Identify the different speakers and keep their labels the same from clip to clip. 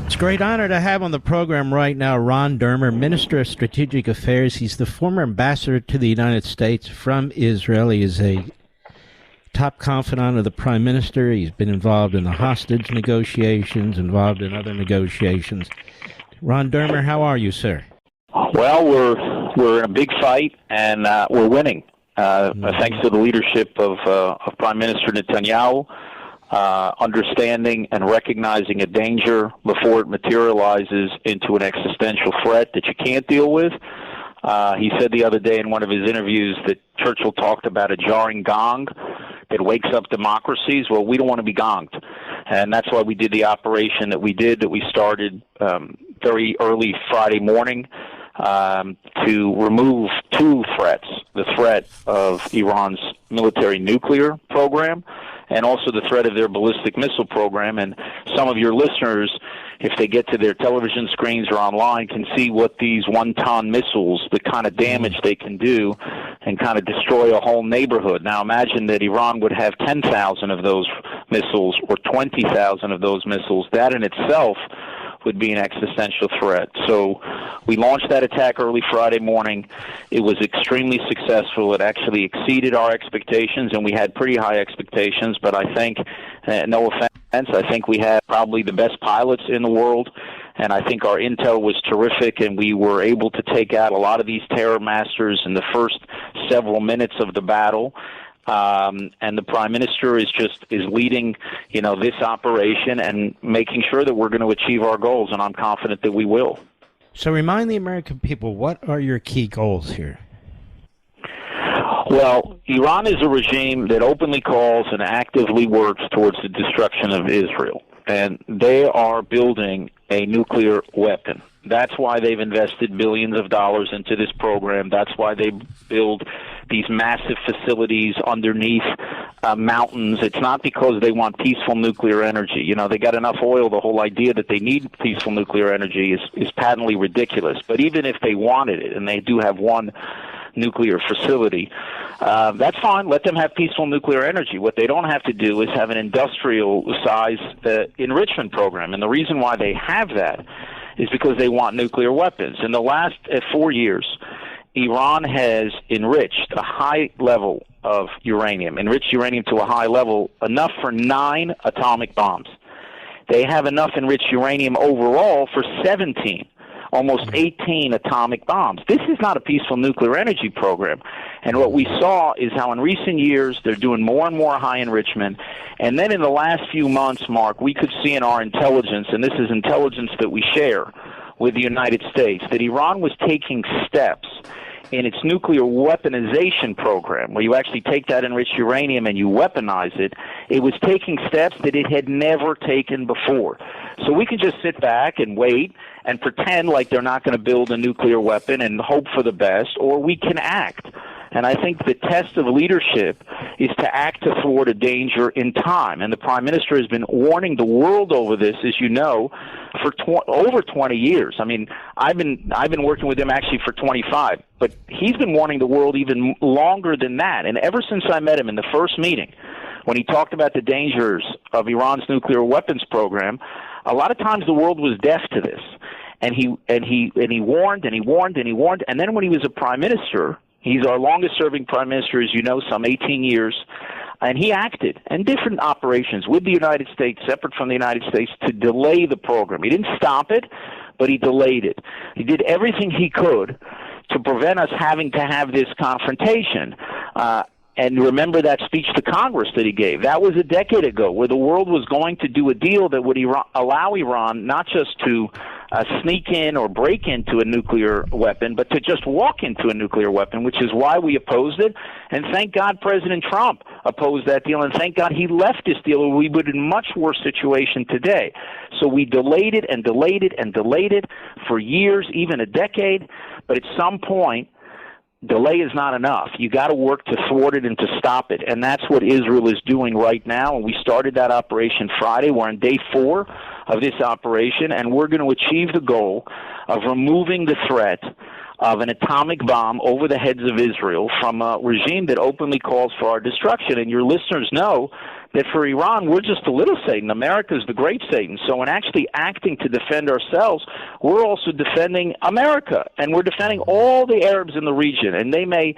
Speaker 1: It's a great honor to have on the program right now Ron Dermer, Minister of Strategic Affairs. He's the former ambassador to the United States from Israel. He is a top confidant of the Prime Minister. He's been involved in the hostage negotiations, involved in other negotiations. Ron Dermer, how are you, sir?
Speaker 2: Well, we're in a big fight, and we're winning. Thanks to the leadership of Prime Minister Netanyahu, understanding and recognizing a danger before it materializes into an existential threat that you can't deal with. He said the other day in one of his interviews that Churchill talked about a jarring gong that wakes up democracies. Well, we don't want to be gonged, and that's why we did the operation that we started very early Friday morning to remove two threats: the threat of Iran's military nuclear program and also the threat of their ballistic missile program. And some of your listeners, if they get to their television screens or online, can see what these one-ton missiles, the kind of damage they can do and kind of destroy a whole neighborhood. Now imagine that Iran would have 10,000 of those missiles or 20,000 of those missiles. That in itself would be an existential threat. So we launched that attack early Friday morning. It was extremely successful. It actually exceeded our expectations, and we had pretty high expectations. But I think, no offense, I think we had probably the best pilots in the world, and I think our intel was terrific, and we were able to take out a lot of these terror masters in the first several minutes of the battle. And the Prime Minister is leading, this operation and making sure that we're going to achieve our goals, and I'm confident that we will.
Speaker 1: So remind the American people, what are your key goals here?
Speaker 2: Well, Iran is a regime that openly calls and actively works towards the destruction of Israel, and they are building a nuclear weapon. That's why they've invested billions of dollars into this program. That's why they build these massive facilities underneath mountains. It's not because they want peaceful nuclear energy. They got enough oil. The whole idea that they need peaceful nuclear energy is patently ridiculous. But even if they wanted it, and they do have one nuclear facility, that's fine. Let them have peaceful nuclear energy. What they don't have to do is have an industrial-size enrichment program. And the reason why they have that is because they want nuclear weapons. In the last 4 years, Iran has enriched a high level of uranium, enriched uranium to a high level, enough for 9 atomic bombs. They have enough enriched uranium overall for 17, almost 18 atomic bombs. This is not a peaceful nuclear energy program. And what we saw is how in recent years they're doing more and more high enrichment. And then in the last few months, Mark, we could see in our intelligence, and this is intelligence that we share with the United States, that Iran was taking steps in its nuclear weaponization program, where you actually take that enriched uranium and you weaponize it. It was taking steps that it had never taken before. So we can just sit back and wait and pretend like they're not going to build a nuclear weapon and hope for the best, or we can act. And I think the test of leadership is to act to thwart a danger in time. And the Prime Minister has been warning the world over this, as you know, for over 20 years. I mean, I've been working with him actually for 25, but he's been warning the world even longer than that. And ever since I met him in the first meeting, when he talked about the dangers of Iran's nuclear weapons program, a lot of times the world was deaf to this. And he warned and he warned and he warned. And then when he was a prime minister, he's our longest-serving prime minister, as you know, some 18 years, and he acted in different operations with the United States, separate from the United States, to delay the program. He didn't stop it, but he delayed it. He did everything he could to prevent us having to have this confrontation. And remember that speech to Congress that he gave. That was a decade ago, where the world was going to do a deal that would allow Iran not just to sneak in or break into a nuclear weapon, but to just walk into a nuclear weapon, which is why we opposed it. And thank God President Trump opposed that deal, and thank God he left this deal, or we would be in a much worse situation today. So we delayed it and delayed it and delayed it for years, even a decade. But at some point, delay is not enough. You got to work to thwart it and to stop it, and that's what Israel is doing right now. And we started that operation Friday. We're on day 4 of this operation, and we're going to achieve the goal of removing the threat of an atomic bomb over the heads of Israel from a regime that openly calls for our destruction. And your listeners know that for Iran, we're just a little Satan. America's the great Satan. So in actually acting to defend ourselves, we're also defending America, and we're defending all the Arabs in the region. And they may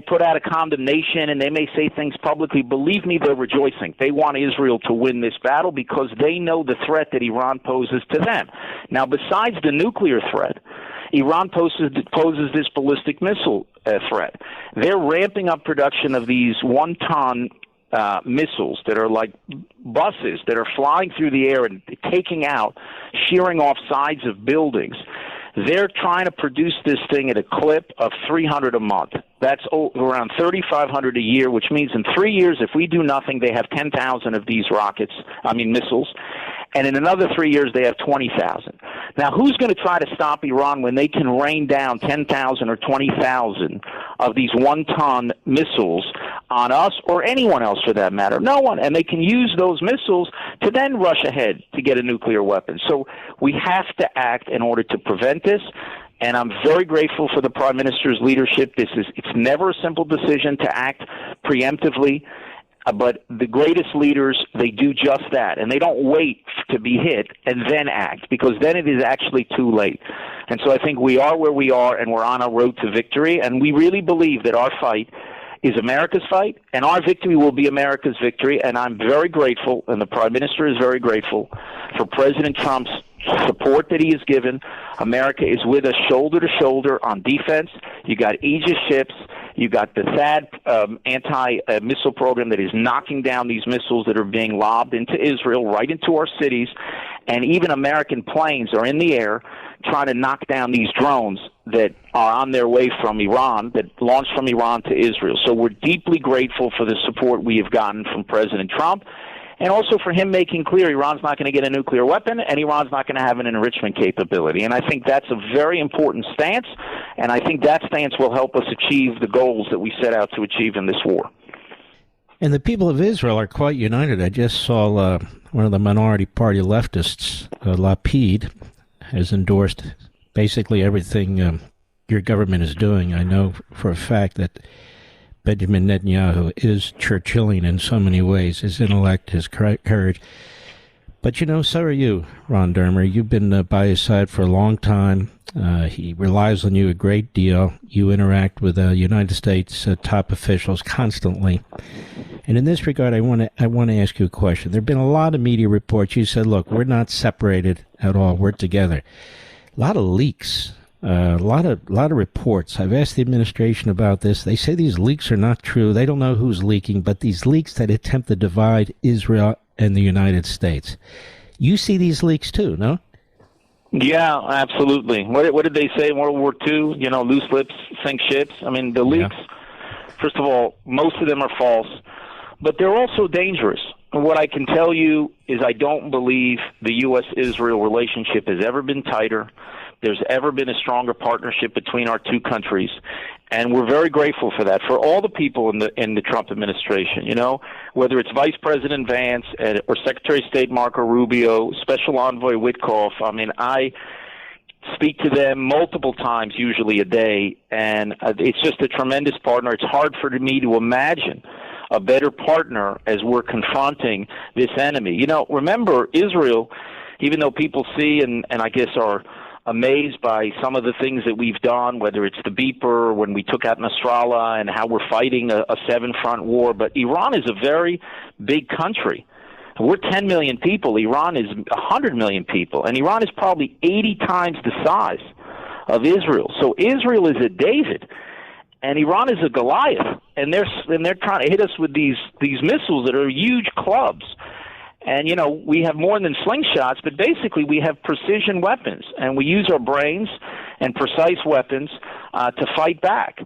Speaker 2: put out a condemnation, and they may say things publicly. Believe me, they're rejoicing. They want Israel to win this battle because they know the threat that Iran poses to them. Now, besides the nuclear threat, Iran poses this ballistic missile threat. They're ramping up production of these one-ton missiles that are like buses that are flying through the air and taking out, shearing off sides of buildings. They're trying to produce this thing at a clip of 300 a month. That's around 3,500 a year, which means in 3 years, if we do nothing, they have 10,000 of these missiles. And in another 3 years, they have 20,000. Now, who's going to try to stop Iran when they can rain down 10,000 or 20,000 of these one-ton missiles on us or anyone else for that matter? No one. And they can use those missiles to then rush ahead to get a nuclear weapon. So we have to act in order to prevent this. And I'm very grateful for the Prime Minister's leadership. It's never a simple decision to act preemptively. But the greatest leaders, they do just that, and they don't wait to be hit and then act, because then it is actually too late. And so I think we are where we are, and we're on a road to victory, and we really believe that our fight is America's fight, and our victory will be America's victory, and I'm very grateful, and the Prime Minister is very grateful for President Trump's support that he has given. America is with us shoulder to shoulder on defense. You got Aegis ships. You got the THAAD anti-missile program that is knocking down these missiles that are being lobbed into Israel, right into our cities. And even American planes are in the air trying to knock down these drones that are on their way from Iran, that launched from Iran to Israel. So we're deeply grateful for the support we have gotten from President Trump, and also for him making clear Iran's not going to get a nuclear weapon and Iran's not going to have an enrichment capability. And I think that's a very important stance, and I think that stance will help us achieve the goals that we set out to achieve in this war.
Speaker 1: And the people of Israel are quite united. I just saw one of the minority party leftists, Lapid, has endorsed basically everything your government is doing. I know for a fact that Benjamin Netanyahu is Churchillian in so many ways, his intellect, his courage. But, so are you, Ron Dermer. You've been by his side for a long time. He relies on you a great deal. You interact with United States top officials constantly. And in this regard, I want to ask you a question. There have been a lot of media reports. You said, look, we're not separated at all. We're together. A lot of leaks. A lot of reports. I've asked the administration about this. They say these leaks are not true. They don't know who's leaking, but these leaks that attempt to divide Israel and the United States. You see these leaks too, no?
Speaker 2: Yeah, absolutely. What did they say in World War II? Loose lips sink ships. I mean, the leaks, first of all, most of them are false, but they're also dangerous. And what I can tell you is I don't believe the U.S.-Israel relationship has ever been tighter. There's ever been a stronger partnership between our two countries, and we're very grateful for that, for all the people in the Trump administration, whether it's Vice President Vance or Secretary of State Marco Rubio, Special Envoy Witkoff. I mean, I speak to them multiple times, usually a day, and it's just a tremendous partner. It's hard for me to imagine a better partner as we're confronting this enemy. Remember, Israel, even though people see and I guess are amazed by some of the things that we've done, whether it's the beeper, when we took out Nasrallah, and how we're fighting a seven-front war. But Iran is a very big country. We're 10 million people. Iran is 100 million people. And Iran is probably 80 times the size of Israel. So Israel is a David, and Iran is a Goliath. And they're trying to hit us with these missiles that are huge clubs. And, we have more than slingshots, but basically we have precision weapons, and we use our brains and precise weapons to fight back.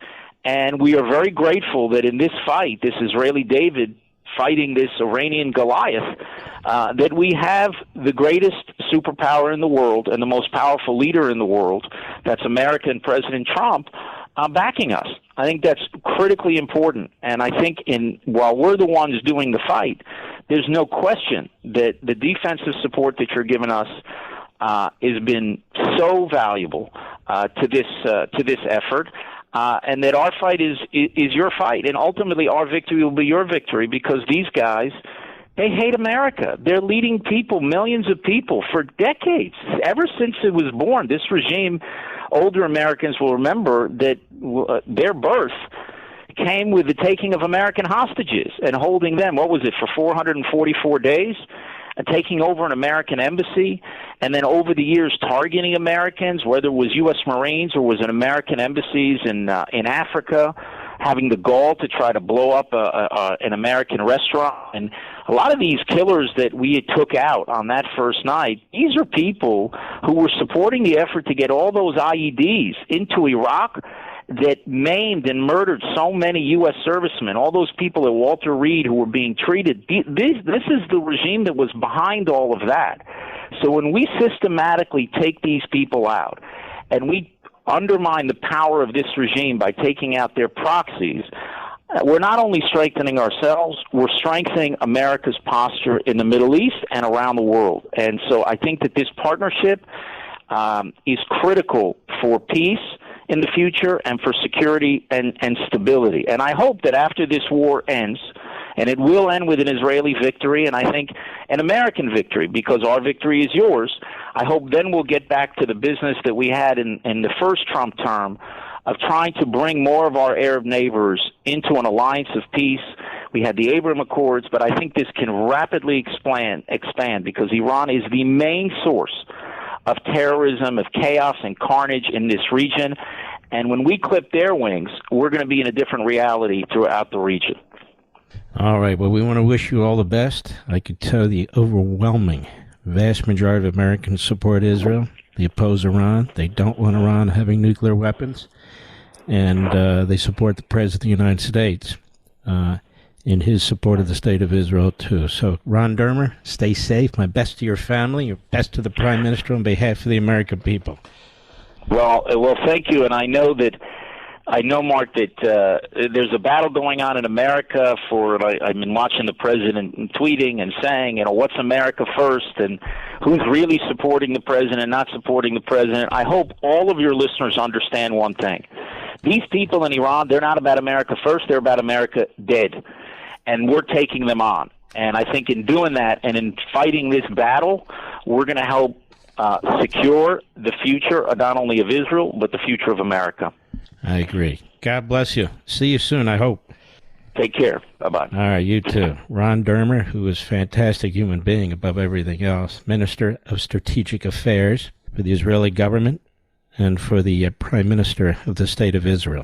Speaker 2: And we are very grateful that in this fight, this Israeli David fighting this Iranian Goliath, that we have the greatest superpower in the world and the most powerful leader in the world, that's America and President Trump, backing us. I think that's critically important. And I think while we're the ones doing the fight, there's no question that the defensive support that you're giving us has been so valuable to this effort, and that our fight is your fight, and ultimately our victory will be your victory, because these guys They hate America. They're leading people, millions of people, for decades. Ever since it was born, this regime, older Americans will remember that their birth came with the taking of American hostages and holding them, what was it, for 444 days? Taking over an American embassy, and then over the years targeting Americans, whether it was U.S. Marines or was it American embassies in Africa, having the gall to try to blow up an American restaurant. And a lot of these killers that we took out on that first night, these are people who were supporting the effort to get all those IEDs into Iraq that maimed and murdered so many U.S. servicemen, all those people at Walter Reed who were being treated. This is the regime that was behind all of that. So when we systematically take these people out and we undermine the power of this regime by taking out their proxies, we're not only strengthening ourselves, we're strengthening America's posture in the Middle East and around the world. And so I think that this partnership is critical for peace in the future and for security and stability. And I hope that after this war ends, and it will end with an Israeli victory, and I think an American victory, because our victory is yours, I hope then we'll get back to the business that we had in the first Trump term of trying to bring more of our Arab neighbors into an alliance of peace. We had the Abraham Accords, but I think this can rapidly expand because Iran is the main source of terrorism, of chaos and carnage in this region. And when we clip their wings, we're going to be in a different reality throughout the region.
Speaker 1: All right. Well, we want to wish you all the best. I could tell the overwhelming vast majority of Americans support Israel. They oppose Iran. They don't want Iran having nuclear weapons. And they support the President of the United States in his support of the State of Israel, too. So, Ron Dermer, stay safe. My best to your family, your best to the Prime Minister on behalf of the American people. Well,
Speaker 2: thank you. And I know, Mark, that there's a battle going on in America I've been watching the President tweeting and saying, what's America first and who's really supporting the President and not supporting the President. I hope all of your listeners understand one thing. These people in Iran, they're not about America first, they're about America dead. And we're taking them on. And I think in doing that and in fighting this battle, we're going to help secure the future not only of Israel, but the future of America.
Speaker 1: I agree. God bless you. See you soon, I hope.
Speaker 2: Take care. Bye-bye.
Speaker 1: All right, you too. Ron Dermer, who is a fantastic human being above everything else, Minister of Strategic Affairs for the Israeli government and for the Prime Minister of the State of Israel.